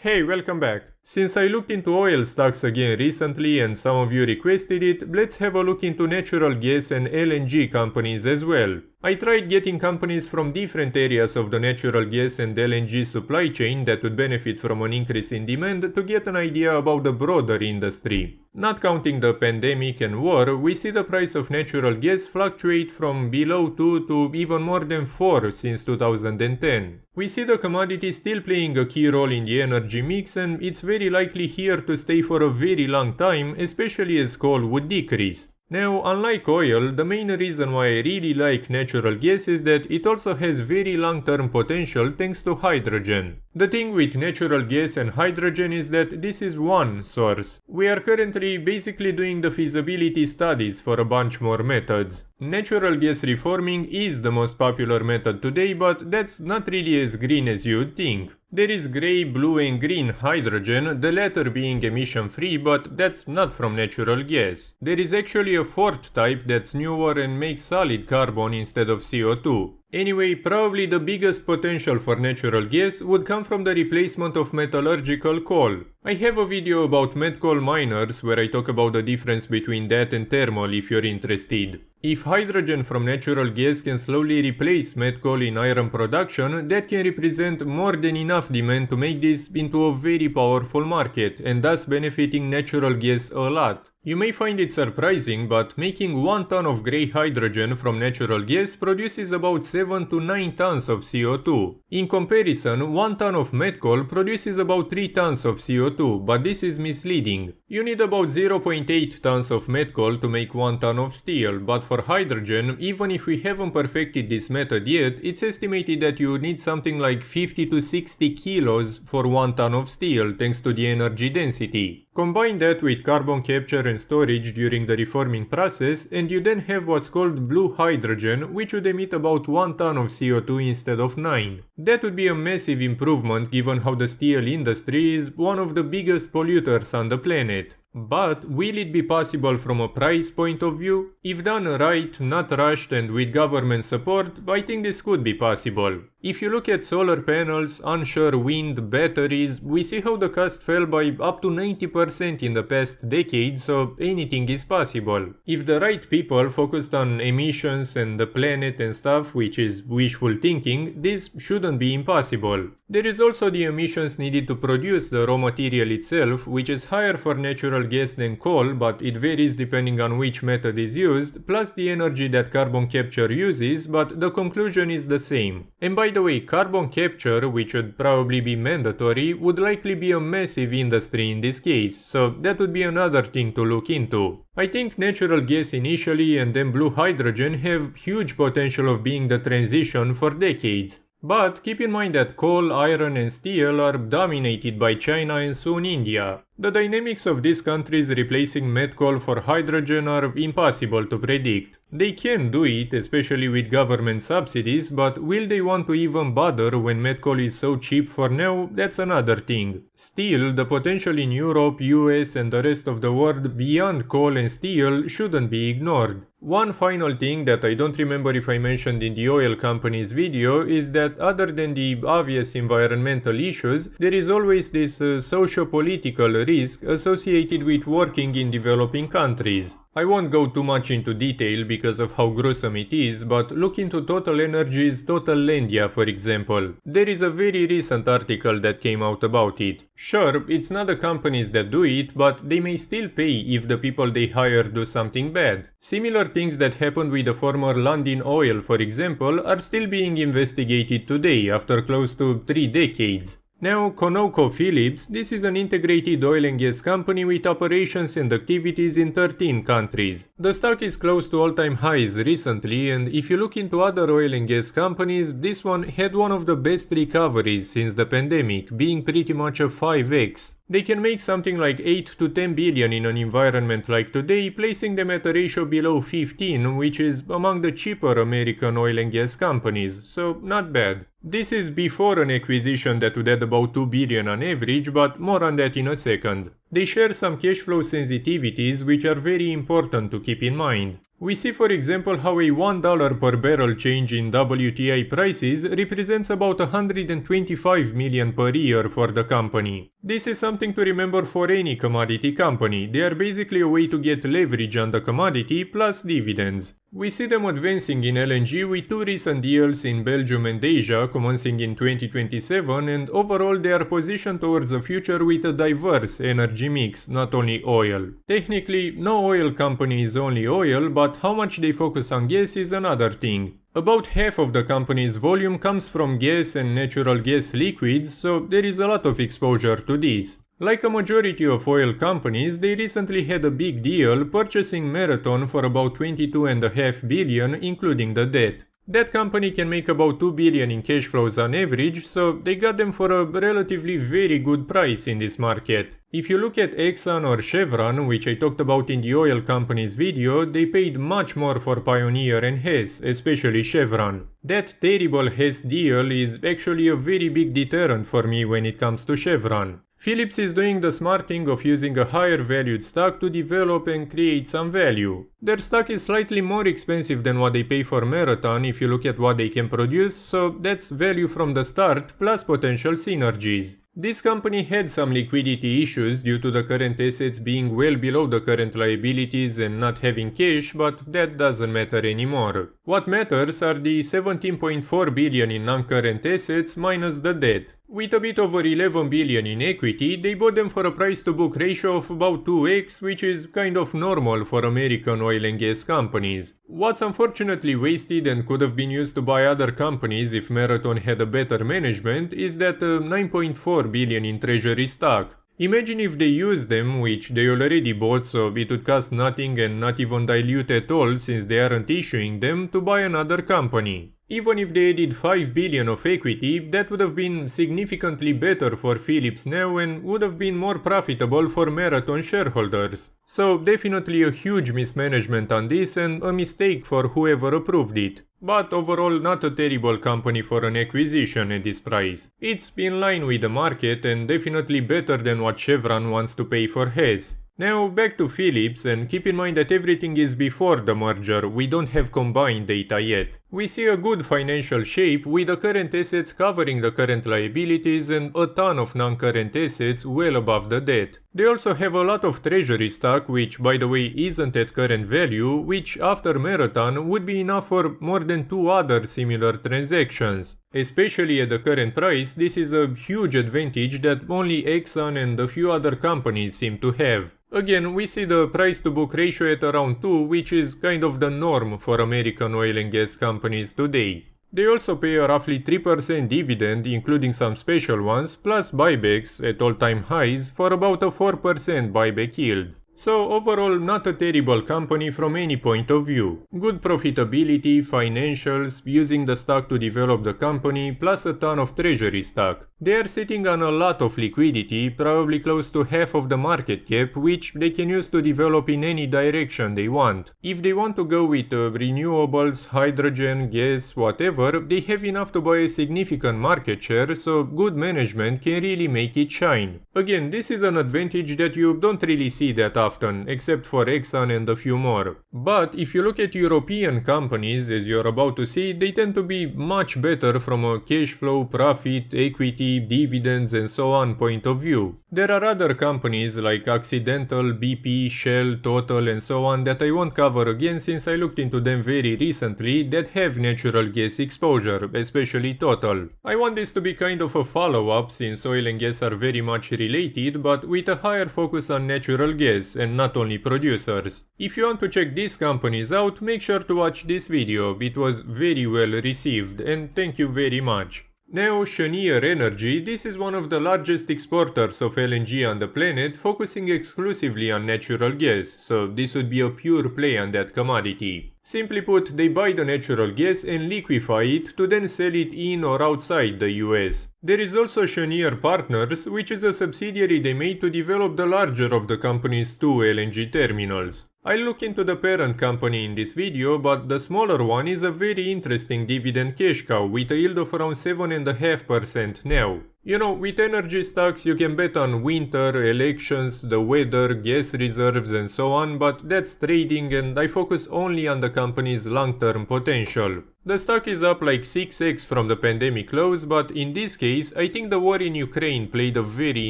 Hey, welcome back. Since I looked into oil stocks again recently and some of you requested it, let's have a look into natural gas and LNG companies as well. I tried getting companies from different areas of the natural gas and LNG supply chain that would benefit from an increase in demand to get an idea about the broader industry. Not counting the pandemic and war, we see the price of natural gas fluctuate from below 2 to even more than 4 since 2010. We see the commodity still playing a key role in the energy mix, and it's very likely here to stay for a very long time, especially as coal would decrease. Now, unlike oil, the main reason why I really like natural gas is that it also has very long-term potential thanks to hydrogen. The thing with natural gas and hydrogen is that this is one source. We are currently basically doing the feasibility studies for a bunch more methods. Natural gas reforming is the most popular method today, but that's not really as green as you'd think. There is grey, blue and green hydrogen, the latter being emission-free, but that's not from natural gas. There is actually a fourth type that's newer and makes solid carbon instead of CO2. Anyway, probably the biggest potential for natural gas would come from the replacement of metallurgical coal. I have a video about met coal miners where I talk about the difference between that and thermal if you're interested. If hydrogen from natural gas can slowly replace met coal in iron production, that can represent more than enough demand to make this into a very powerful market, and thus benefiting natural gas a lot. You may find it surprising, but making 1 ton of grey hydrogen from natural gas produces about 7 to 9 tons of CO2. In comparison, 1 ton of met coal produces about 3 tons of CO2, but this is misleading. You need about 0.8 tons of met coal to make 1 ton of steel, but for hydrogen, even if we haven't perfected this method yet, it's estimated that you would need something like 50 to 60 kilos for 1 ton of steel thanks to the energy density. Combine that with carbon capture and storage during the reforming process, and you then have what's called blue hydrogen, which would emit about 1 ton of CO2 instead of 9. That would be a massive improvement given how the steel industry is one of the biggest polluters on the planet. But will it be possible from a price point of view? If done right, not rushed and with government support, I think this could be possible. If you look at solar panels, onshore wind, batteries, we see how the cost fell by up to 90% in the past decade, so anything is possible. If the right people focused on emissions and the planet and stuff, which is wishful thinking, this shouldn't be impossible. There is also the emissions needed to produce the raw material itself, which is higher for natural gas than coal, but it varies depending on which method is used, plus the energy that carbon capture uses, but the conclusion is the same. And by the way, carbon capture, which would probably be mandatory, would likely be a massive industry in this case, so that would be another thing to look into. I think natural gas initially and then blue hydrogen have huge potential of being the transition for decades. But keep in mind that coal, iron and steel are dominated by China and soon India. The dynamics of these countries replacing met coal for hydrogen are impossible to predict. They can do it, especially with government subsidies, but will they want to even bother when met coal is so cheap for now? That's another thing. Still, the potential in Europe, US and the rest of the world beyond coal and steel shouldn't be ignored. One final thing that I don't remember if I mentioned in the oil company's video is that other than the obvious environmental issues, there is always this socio-political risk associated with working in developing countries. I won't go too much into detail because of how gruesome it is, but look into Total Energy's Totallandia, for example. There is a very recent article that came out about it. Sure, it's not the companies that do it, but they may still pay if the people they hire do something bad. Similar things that happened with the former Lundin Oil, for example, are still being investigated today after close to 3 decades. Now, ConocoPhillips, this is an integrated oil and gas company with operations and activities in 13 countries. The stock is close to all-time highs recently, and if you look into other oil and gas companies, this one had one of the best recoveries since the pandemic, being pretty much a 5x. They can make something like 8 to 10 billion in an environment like today, placing them at a ratio below 15, which is among the cheaper American oil and gas companies, so not bad. This is before an acquisition that would add about 2 billion on average, but more on that in a second. They share some cash flow sensitivities which are very important to keep in mind. We see for example how a $1 per barrel change in WTI prices represents about $125 million per year for the company. This is something to remember for any commodity company. They are basically a way to get leverage on the commodity plus dividends. We see them advancing in LNG with two recent deals in Belgium and Asia commencing in 2027, and overall they are positioned towards the future with a diverse energy mix, not only oil. Technically, no oil company is only oil, but how much they focus on gas is another thing. About half of the company's volume comes from gas and natural gas liquids, so there is a lot of exposure to these. Like a majority of oil companies, they recently had a big deal purchasing Marathon for about $22.5 billion, including the debt. That company can make about $2 billion in cash flows on average, so they got them for a relatively very good price in this market. If you look at Exxon or Chevron, which I talked about in the oil company's video, they paid much more for Pioneer and Hess, especially Chevron. That terrible Hess deal is actually a very big deterrent for me when it comes to Chevron. Phillips is doing the smart thing of using a higher valued stock to develop and create some value. Their stock is slightly more expensive than what they pay for Marathon if you look at what they can produce, so that's value from the start plus potential synergies. This company had some liquidity issues due to the current assets being well below the current liabilities and not having cash, but that doesn't matter anymore. What matters are the $17.4 billion in non-current assets minus the debt. With a bit over $11 billion in equity, they bought them for a price-to-book ratio of about 2x, which is kind of normal for American oil and gas companies. What's unfortunately wasted and could have been used to buy other companies if Marathon had a better management is that $9.4 billion in treasury stock. Imagine if they used them, which they already bought, so it would cost nothing and not even dilute at all since they aren't issuing them, to buy another company. Even if they added $5 billion of equity, that would have been significantly better for Phillips now and would have been more profitable for Marathon shareholders. So definitely a huge mismanagement on this and a mistake for whoever approved it. But overall not a terrible company for an acquisition at this price. It's in line with the market and definitely better than what Chevron wants to pay for Hess. Now back to Phillips, and keep in mind that everything is before the merger, we don't have combined data yet. We see a good financial shape with the current assets covering the current liabilities and a ton of non-current assets well above the debt. They also have a lot of treasury stock, which by the way isn't at current value, which after Marathon would be enough for more than 2 other similar transactions. Especially at the current price, this is a huge advantage that only Exxon and a few other companies seem to have. Again, we see the price-to-book ratio at around 2, which is kind of the norm for American oil and gas companies today. They also pay a roughly 3% dividend, including some special ones, plus buybacks at all-time highs for about a 4% buyback yield. So overall not a terrible company from any point of view. Good profitability, financials, using the stock to develop the company, plus a ton of treasury stock. They are sitting on a lot of liquidity, probably close to half of the market cap, which they can use to develop in any direction they want. If they want to go with renewables, hydrogen, gas, whatever, they have enough to buy a significant market share, so good management can really make it shine. Again, this is an advantage that you don't really see that often, except for Exxon and a few more. But if you look at European companies, as you're about to see, they tend to be much better from a cash flow, profit, equity, dividends and so on point of view. There are other companies like Occidental, BP, Shell, Total and so on that I won't cover again since I looked into them very recently that have natural gas exposure, especially Total. I want this to be kind of a follow-up since oil and gas are very much related, but with a higher focus on natural gas and not only producers. If you want to check these companies out, make sure to watch this video, it was very well received and thank you very much. Now, Cheniere Energy, this is one of the largest exporters of LNG on the planet, focusing exclusively on natural gas, so this would be a pure play on that commodity. Simply put, they buy the natural gas and liquefy it to then sell it in or outside the US. There is also Cheniere Partners, which is a subsidiary they made to develop the larger of the company's two LNG terminals. I'll look into the parent company in this video, but the smaller one is a very interesting dividend cash cow with a yield of around 7.5% now. You know, with energy stocks you can bet on winter, elections, the weather, gas reserves and so on, but that's trading and I focus only on the company's long-term potential. The stock is up like 6x from the pandemic lows, but in this case I think the war in Ukraine played a very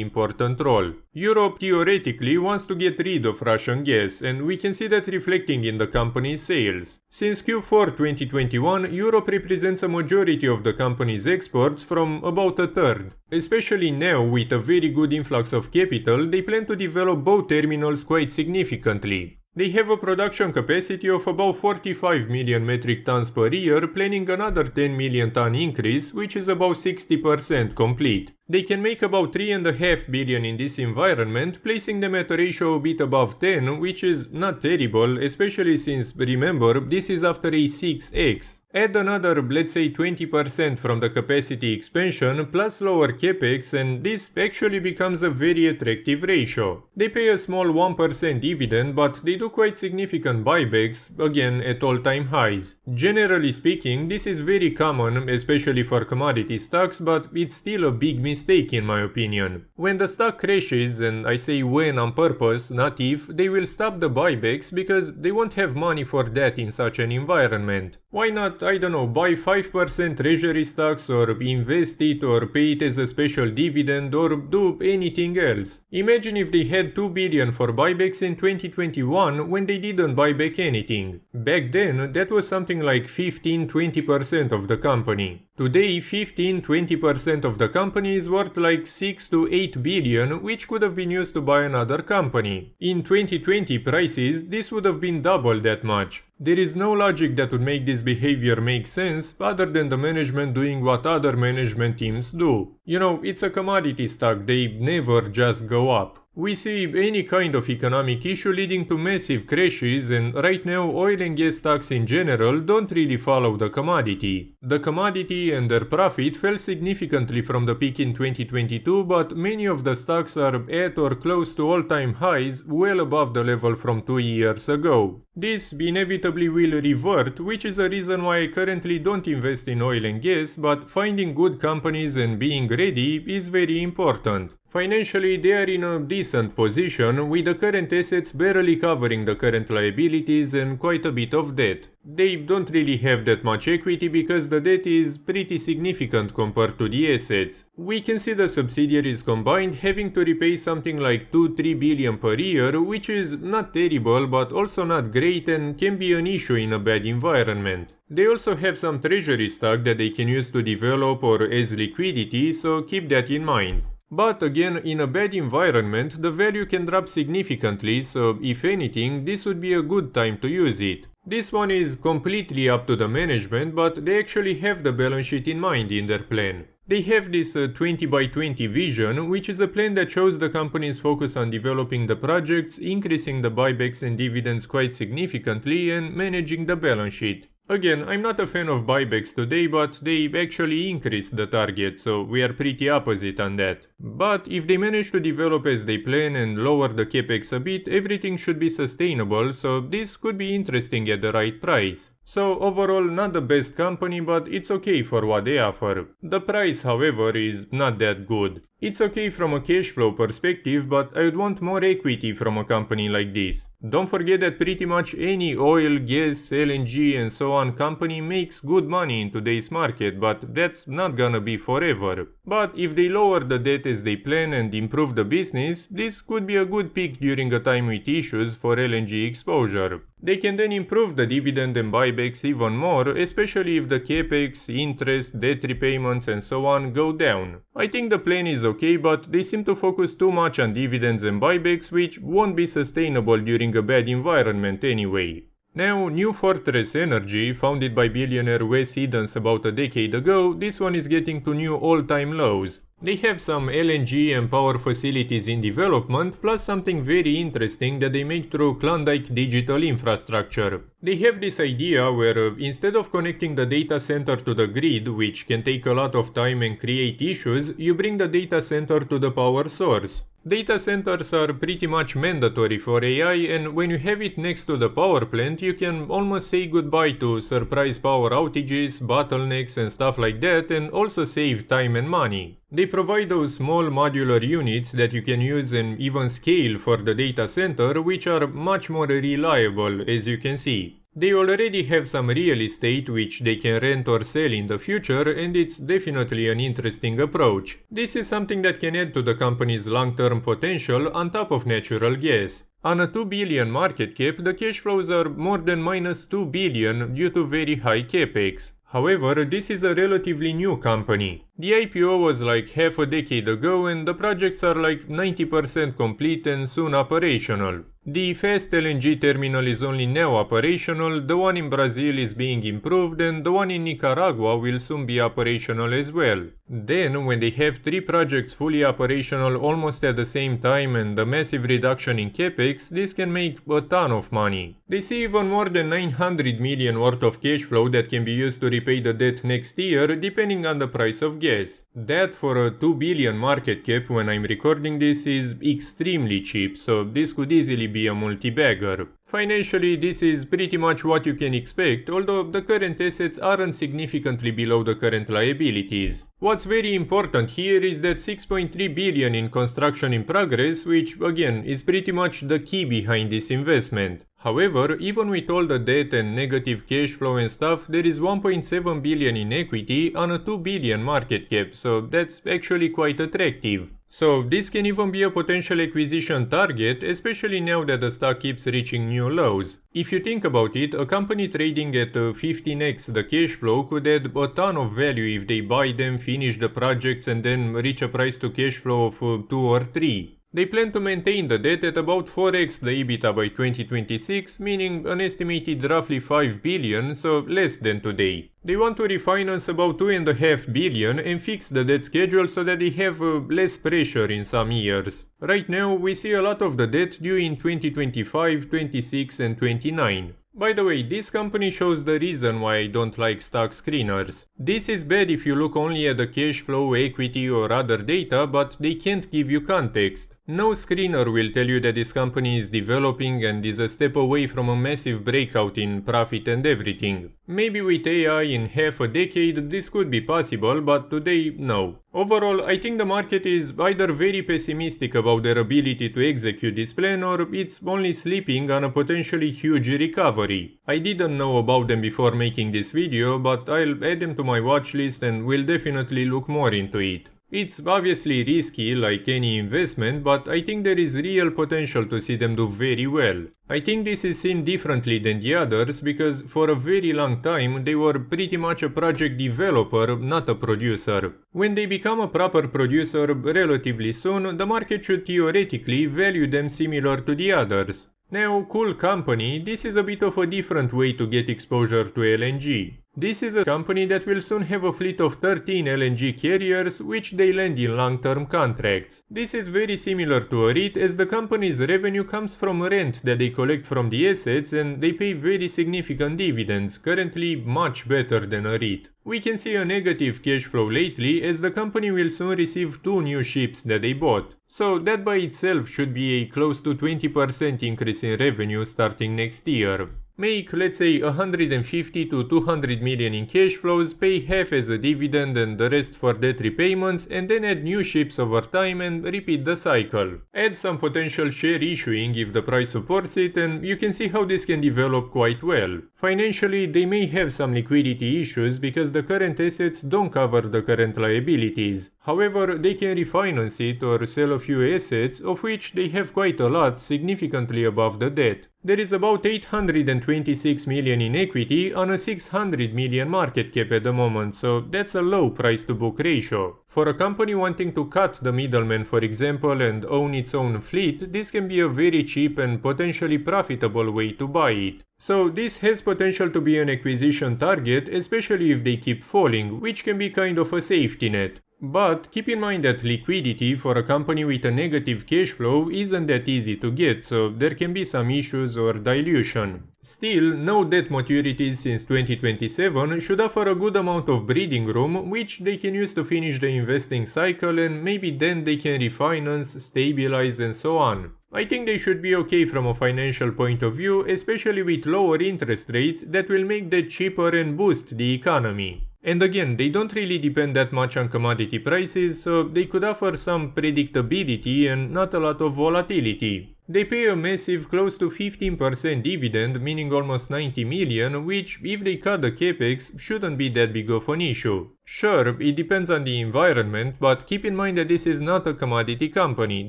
important role. Europe theoretically wants to get rid of Russian gas, and we can see that reflecting in the company's sales. Since Q4 2021, Europe represents a majority of the company's exports from about a third. Especially now, with a very good influx of capital, they plan to develop both terminals quite significantly. They have a production capacity of about 45 million metric tons per year, planning another 10 million ton increase, which is about 60% complete. They can make about 3.5 billion in this environment, placing them at a ratio a bit above 10, which is not terrible, especially since, remember, this is after a 6x. Add another, let's say 20% from the capacity expansion plus lower capex and this actually becomes a very attractive ratio. They pay a small 1% dividend, but they do quite significant buybacks, again at all-time highs. Generally speaking, this is very common, especially for commodity stocks, but it's still a big mistake in my opinion. When the stock crashes, and I say when on purpose, not if, they will stop the buybacks because they won't have money for that in such an environment. Why not, I don't know, buy 5% treasury stocks or invest it or pay it as a special dividend or do anything else? Imagine if they had 2 billion for buybacks in 2021 when they didn't buy back anything. Back then, that was something like 15-20% of the company. Today, 15-20% of the company is worth like 6 to 8 billion, which could have been used to buy another company. In 2020 prices, this would have been double that much. There is no logic that would make this behavior make sense other than the management doing what other management teams do. You know, it's a commodity stock, they never just go up. We see any kind of economic issue leading to massive crashes, and right now oil and gas stocks in general don't really follow the commodity. The commodity and their profit fell significantly from the peak in 2022, but many of the stocks are at or close to all-time highs, well above the level from 2 years ago. This inevitably will revert, which is a reason why I currently don't invest in oil and gas, but finding good companies and being ready is very important. Financially, they are in a decent position, with the current assets barely covering the current liabilities and quite a bit of debt. They don't really have that much equity because the debt is pretty significant compared to the assets. We can see the subsidiaries combined having to repay something like 2-3 billion per year, which is not terrible but also not great and can be an issue in a bad environment. They also have some treasury stock that they can use to develop or as liquidity, so keep that in mind. But again, in a bad environment, the value can drop significantly, so if anything, this would be a good time to use it. This one is completely up to the management, but they actually have the balance sheet in mind in their plan. They have this 20x20 vision, which is a plan that shows the company's focus on developing the projects, increasing the buybacks and dividends quite significantly, and managing the balance sheet. Again, I'm not a fan of buybacks today, but they actually increased the target, so we are pretty opposite on that. But if they manage to develop as they plan and lower the capex a bit, everything should be sustainable, so this could be interesting at the right price. So overall, not the best company, but it's okay for what they offer. The price, however, is not that good. It's okay from a cash flow perspective, but I would want more equity from a company like this. Don't forget that pretty much any oil, gas, LNG and so on company makes good money in today's market, but that's not gonna be forever. But if they lower the debt as they plan and improve the business, this could be a good pick during a time with issues for LNG exposure. They can then improve the dividend and buybacks even more, especially if the capex, interest, debt repayments and so on go down. I think the plan is okay, but they seem to focus too much on dividends and buybacks, which won't be sustainable during a bad environment anyway. Now, New Fortress Energy, founded by billionaire Wes Edens about a decade ago, this one is getting to new all-time lows. They have some LNG and power facilities in development, plus something very interesting that they make through Klondike digital infrastructure. They have this idea where instead of connecting the data center to the grid, which can take a lot of time and create issues, you bring the data center to the power source. Data centers are pretty much mandatory for AI, and when you have it next to the power plant, you can almost say goodbye to surprise power outages, bottlenecks and stuff like that, and also save time and money. They provide those small modular units that you can use and even scale for the data center, which are much more reliable, as you can see. They already have some real estate which they can rent or sell in the future, and it's definitely an interesting approach. This is something that can add to the company's long-term potential on top of natural gas. On a 2 billion market cap, the cash flows are more than minus 2 billion due to very high capex. However, this is a relatively new company. The IPO was like half a decade ago and the projects are like 90% complete and soon operational. The fast LNG terminal is only now operational, the one in Brazil is being improved and the one in Nicaragua will soon be operational as well. Then, when they have 3 projects fully operational almost at the same time and a massive reduction in capex, this can make a ton of money. They see even more than 900 million worth of cash flow that can be used to repay the debt next year depending on the price of gas. That for a 2 billion market cap when I'm recording this is extremely cheap, so this could easily be a multi-bagger. Financially, this is pretty much what you can expect, although the current assets aren't significantly below the current liabilities. What's very important here is that 6.3 billion in construction in progress, which again is pretty much the key behind this investment. However, even with all the debt and negative cash flow and stuff, there is 1.7 billion in equity on a 2 billion market cap, so that's actually quite attractive. So this can even be a potential acquisition target, especially now that the stock keeps reaching new lows. If you think about it, a company trading at 15x the cash flow could add a ton of value if they buy them, finish the projects and then reach a price to cash flow of 2 or 3. They plan to maintain the debt at about 4x the EBITDA by 2026, meaning an estimated roughly 5 billion, so less than today. They want to refinance about 2.5 billion and fix the debt schedule so that they have less pressure in some years. Right now, we see a lot of the debt due in 2025, 26 and 29. By the way, this company shows the reason why I don't like stock screeners. This is bad if you look only at the cash flow, equity or other data, but they can't give you context. No screener will tell you that this company is developing and is a step away from a massive breakout in profit and everything. Maybe with AI in half a decade this could be possible, but today no. Overall, I think the market is either very pessimistic about their ability to execute this plan or it's only sleeping on a potentially huge recovery. I didn't know about them before making this video, but I'll add them to my watch list and will definitely look more into it. It's obviously risky like any investment, but I think there is real potential to see them do very well. I think this is seen differently than the others because for a very long time they were pretty much a project developer, not a producer. When they become a proper producer relatively soon, the market should theoretically value them similar to the others. Now, Cool Company, this is a bit of a different way to get exposure to LNG. This is a company that will soon have a fleet of 13 LNG carriers which they lend in long-term contracts. This is very similar to a REIT as the company's revenue comes from rent that they collect from the assets and they pay very significant dividends, currently much better than a REIT. We can see a negative cash flow lately as the company will soon receive 2 new ships that they bought. So that by itself should be a close to 20% increase in revenue starting next year. Make, let's say, 150 to 200 million in cash flows, pay half as a dividend and the rest for debt repayments, and then add new ships over time and repeat the cycle. Add some potential share issuing if the price supports it, and you can see how this can develop quite well. Financially, they may have some liquidity issues because the current assets don't cover the current liabilities. However, they can refinance it or sell a few assets, of which they have quite a lot, significantly above the debt. There is about 826 million in equity on a 600 million market cap at the moment, so that's a low price to book ratio. For a company wanting to cut the middleman, for example, and own its own fleet, this can be a very cheap and potentially profitable way to buy it. So this has potential to be an acquisition target, especially if they keep falling, which can be kind of a safety net. But keep in mind that liquidity for a company with a negative cash flow isn't that easy to get, so there can be some issues or dilution. Still, no debt maturities since 2027 should offer a good amount of breathing room, which they can use to finish the investing cycle, and maybe then they can refinance, stabilize, and so on. I think they should be okay from a financial point of view, especially with lower interest rates that will make that cheaper and boost the economy. And again, they don't really depend that much on commodity prices, so they could offer some predictability and not a lot of volatility. They pay a massive close to 15% dividend, meaning almost 90 million, which, if they cut the capex, shouldn't be that big of an issue. Sure, it depends on the environment, but keep in mind that this is not a commodity company.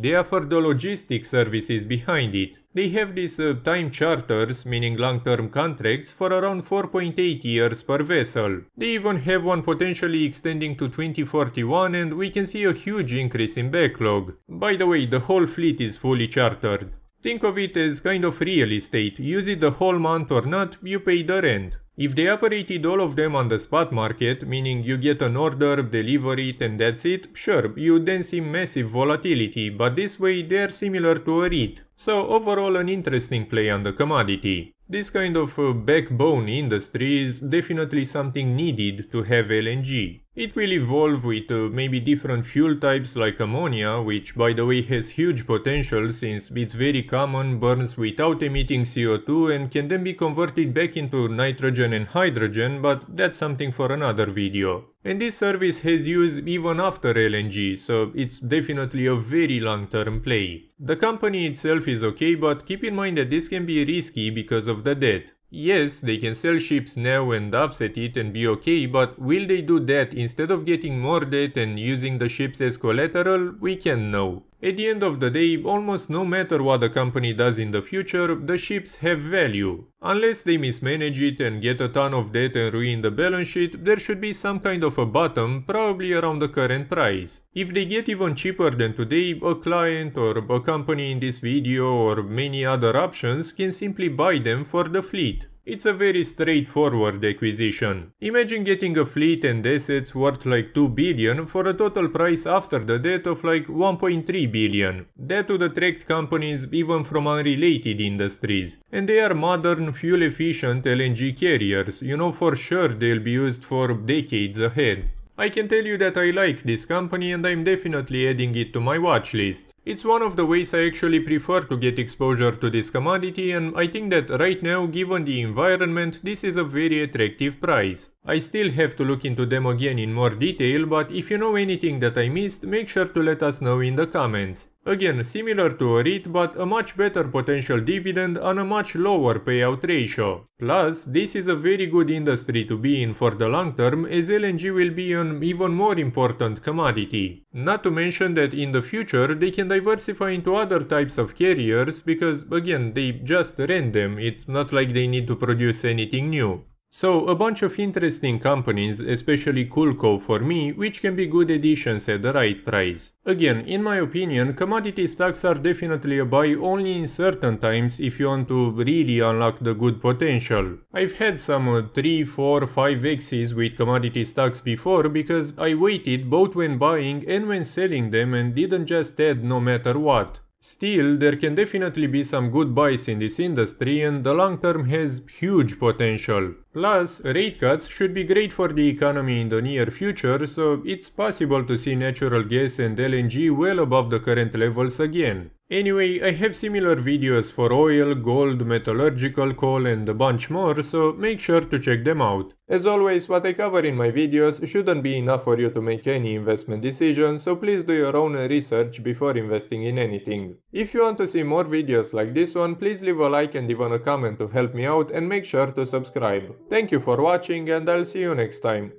They offer the logistics services behind it. They have these time charters, meaning long-term contracts, for around 4.8 years per vessel. They even have one potentially extending to 2041, and we can see a huge increase in backlog. By the way, the whole fleet is fully chartered. Think of it as kind of real estate. Use it the whole month or not, you pay the rent. If they operated all of them on the spot market, meaning you get an order, deliver it and that's it, sure, you then see massive volatility, but this way they are similar to a REIT. So overall an interesting play on the commodity. This kind of backbone industry is definitely something needed to have LNG. It will evolve with maybe different fuel types like ammonia, which by the way has huge potential since it's very common, burns without emitting CO2 and can then be converted back into nitrogen and hydrogen, but that's something for another video. And this service has use even after LNG, so it's definitely a very long-term play. The company itself is okay, but keep in mind that this can be risky because of the debt. Yes, they can sell ships now and offset it and be okay, but will they do that instead of getting more debt and using the ships as collateral? We can't know. At the end of the day, almost no matter what the company does in the future, the ships have value. Unless they mismanage it and get a ton of debt and ruin the balance sheet, there should be some kind of a bottom, probably around the current price. If they get even cheaper than today, a client or a company in this video or many other options can simply buy them for the fleet. It's a very straightforward acquisition. Imagine getting a fleet and assets worth like 2 billion for a total price after the debt of like 1.3 billion. That would attract companies even from unrelated industries. And they are modern, fuel-efficient LNG carriers. You know for sure they'll be used for decades ahead. I can tell you that I like this company and I'm definitely adding it to my watch list. It's one of the ways I actually prefer to get exposure to this commodity, and I think that right now, given the environment, this is a very attractive price. I still have to look into them again in more detail, but if you know anything that I missed, make sure to let us know in the comments. Again, similar to a REIT, but a much better potential dividend on a much lower payout ratio. Plus, this is a very good industry to be in for the long term, as LNG will be an even more important commodity. Not to mention that in the future they can diversify into other types of carriers because, again, they just rent them, it's not like they need to produce anything new. So, a bunch of interesting companies, especially CoolCo for me, which can be good additions at the right price. Again, in my opinion, commodity stocks are definitely a buy only in certain times if you want to really unlock the good potential. I've had some 3, 4, 5x's with commodity stocks before because I waited both when buying and when selling them and didn't just add no matter what. Still, there can definitely be some good buys in this industry and the long term has huge potential. Plus, rate cuts should be great for the economy in the near future, so it's possible to see natural gas and LNG well above the current levels again. Anyway, I have similar videos for oil, gold, metallurgical coal and a bunch more, so make sure to check them out. As always, what I cover in my videos shouldn't be enough for you to make any investment decision, so please do your own research before investing in anything. If you want to see more videos like this one, please leave a like and even a comment to help me out and make sure to subscribe. Thank you for watching and I'll see you next time.